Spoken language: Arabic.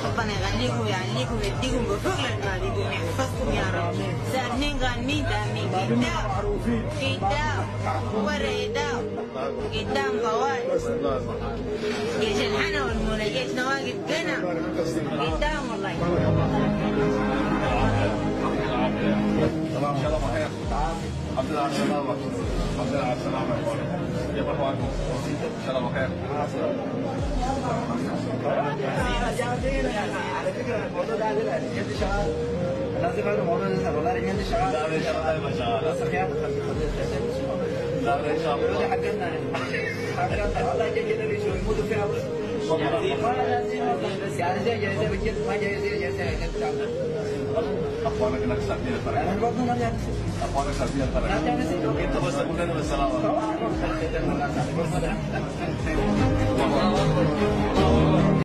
ربنا يغنيكم ويعليكم ويديكم بفضل المالكم ويحفظكم يا رب. سامحين غنمين تامين قدام ورا قدام فوائد جيش الحنا والمولى جيش نواقف قنا قدام والله. تمام ان شاء الله بخير. الحمد لله على السلامة. الحمد لله على السلامة يا اخوان. كيف اخوانكم؟ ان شاء الله بخير. على فكرة الموضوع ده عندنا جد شغال. لازم هذا الموضوع ده والله جد شغال. لا ان شاء الله دائما شغال. لا ان شاء الله. حقنا والله جد كده بيسوي يموتوا فيها بس. بس يعني زي جاي بجد ما جاي زي اخوانك هناك سالفين الفرق. انا برضه ما جاي. اخوانك سالفين الفرق. انت بس تقول لنا بالسلامة.